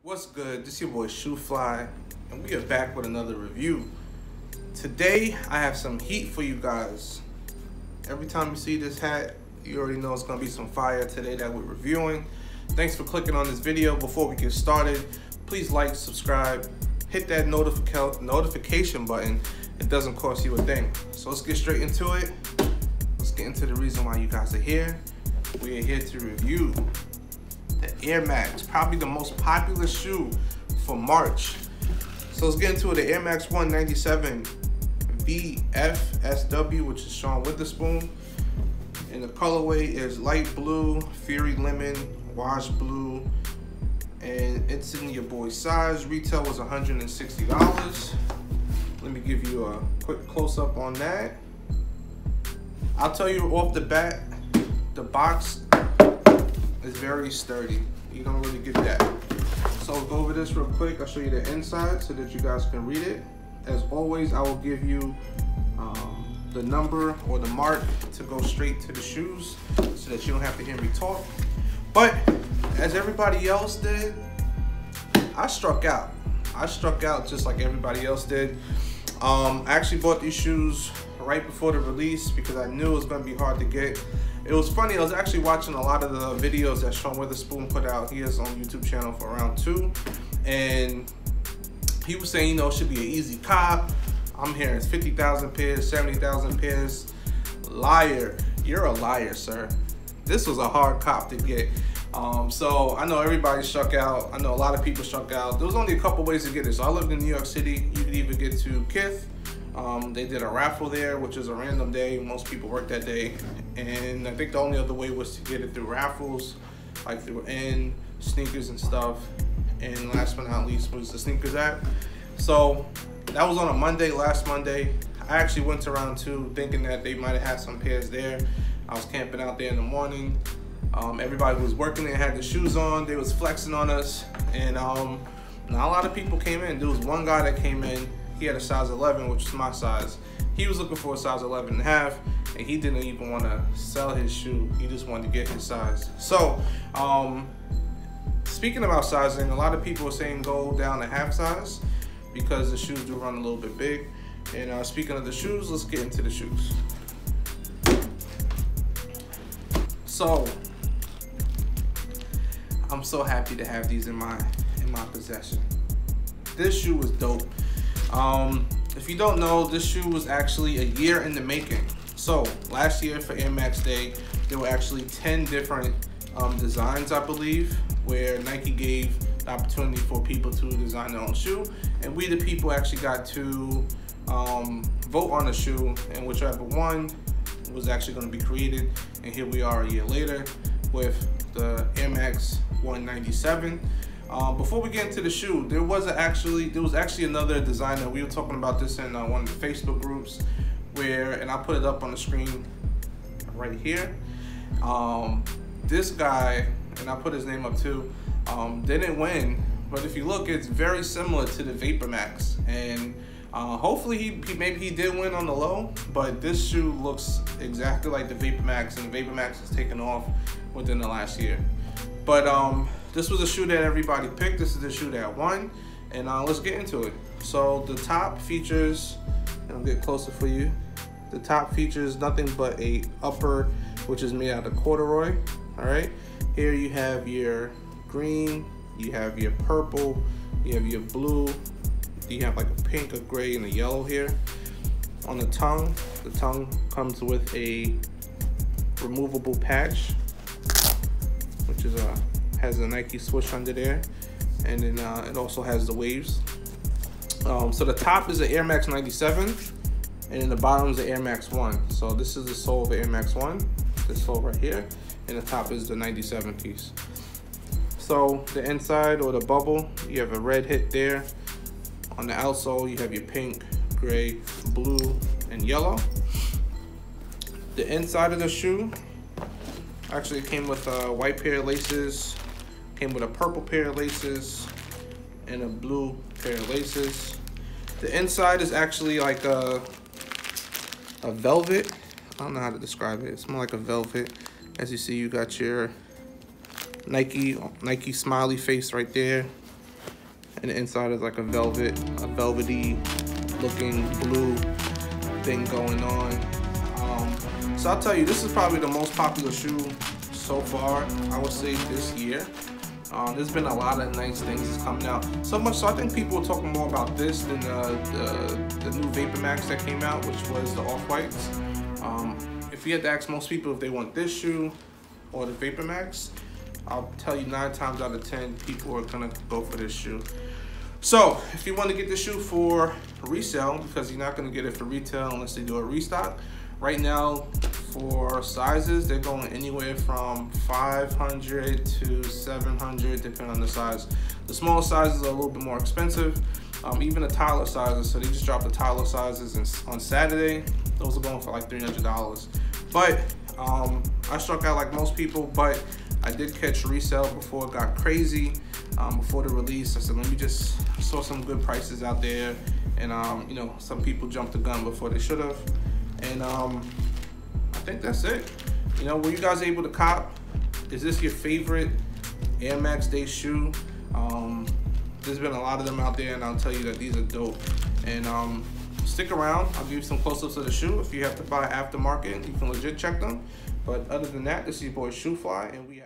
What's good? This is your boy Shoe Fly, and we are back with another review. Today, I have some heat for you guys. Every time you see this hat, you already know it's gonna be some fire today that we're reviewing. Thanks for clicking on this video. Before we get started, please like, subscribe, hit that notification button. It doesn't cost you a thing. So let's get straight into it. Let's get into the reason why you guys are here. We are here to review the Airmax, probably the most popular shoe for March. So let's get into it. The Airmax 197 VFSW, which is Sean Wotherspoon. And the colorway is light blue, Fury Lemon, wash blue, and it's in your boy size. Retail was $160. Let me give you a quick close-up on that. I'll tell you off the bat, the box is very sturdy. You don't really get that. So I'll go over this real quick. I'll show you the inside so that you guys can read it. As always, I will give you the number or the mark to go straight to the shoes so that you don't have to hear me talk. But as everybody else did, I struck out. I struck out just like everybody else did. I actually bought these shoes right before the release because I knew it was gonna be hard to get. It was funny, I was actually watching a lot of the videos that Sean Wotherspoon put out. He has on YouTube channel for around 2. And he was saying, you know, it should be an easy cop. I'm hearing 50,000 pairs, 70,000 pairs. Liar, you're a liar, sir. This was a hard cop to get. So I know everybody struck out. I know a lot of people struck out. There was only a couple ways to get it. So I lived in New York City. You could either get to Kith. They did a raffle there, which is a random day. Most people work that day. And I think the only other way was to get it through raffles, like through sneakers and stuff. And last but not least was the sneakers app. So that was on a Monday, last Monday. I actually went to round 2 thinking that they might have had some pairs there. I was camping out there in the morning. Everybody was working and had the shoes on. They was flexing on us. And not a lot of people came in. There was one guy that came in. He had a size 11, which is my size. He was looking for a size 11 and a half, and he didn't even want to sell his shoe. He just wanted to get his size. So, speaking about sizing, a lot of people are saying go down to half size because the shoes do run a little bit big. And speaking of the shoes, let's get into the shoes. So, I'm so happy to have these in my possession. This shoe was dope. If you don't know, this shoe was actually a year in the making. So last year for Airmax Day, there were actually 10 different designs, I believe, where Nike gave the opportunity for people to design their own shoe. And we, the people, actually got to vote on the shoe, and whichever one was actually going to be created. And here we are a year later with the Airmax 197. Before we get into the shoe, there was actually another designer. We were talking about this in one of the Facebook groups, and I put it up on the screen right here. This guy, and I put his name up too, didn't win, but if you look, it's very similar to the VaporMax, and hopefully maybe he did win on the low, but this shoe looks exactly like the VaporMax, and the VaporMax has taken off within the last year. But this was a shoe that everybody picked. This is the shoe that won, and let's get into it. So the top features, and I'll get closer for you. The top features nothing but a upper, which is made out of corduroy. All right, here you have your green, you have your purple, you have your blue, you have like a pink, a gray, and a yellow here. On the tongue comes with a removable patch, which is has a Nike swoosh under there, and then it also has the waves. So the top is the Airmax 97, and then the bottom is the Airmax 1. So this is the sole of the Airmax 1, this sole right here, and the top is the 97 piece. So the inside, or the bubble, you have a red hit there. On the outsole, you have your pink, gray, blue, and yellow. The inside of the shoe actually came with a white pair of laces, came with a purple pair of laces, and a blue pair of laces. The inside is actually like a velvet. I don't know how to describe it. It's more like a velvet. As you see, you got your Nike smiley face right there. and the inside is like a velvety looking blue thing going on. So I'll tell you, this is probably the most popular shoe so far, I would say, this year. There's been a lot of nice things coming out. So much so I think people are talking more about this than the new Airmax that came out, which was the off-whites. If you had to ask most people if they want this shoe or the Airmax, I'll tell you 9 times out of 10 people are gonna go for this shoe. So if you want to get the shoe for resale, because you're not gonna get it for retail unless they do a restock, right now for sizes, they're going anywhere from 500 to 700, depending on the size. The smaller sizes are a little bit more expensive. Even the Tyler sizes, so they just dropped the Tyler sizes on Saturday. Those are going for like $300. But I struck out like most people, but I did catch resale before it got crazy. Before the release, I said, let me just saw some good prices out there, and you know, some people jumped the gun before they should have. And I think that's it. You know, were you guys able to cop? Is this your favorite Airmax Day shoe? There's been a lot of them out there, and I'll tell you that these are dope. And stick around, I'll give you some close-ups of the shoe. If you have to buy aftermarket, you can legit check them. But other than that, this is your boy Shoe Fly, and we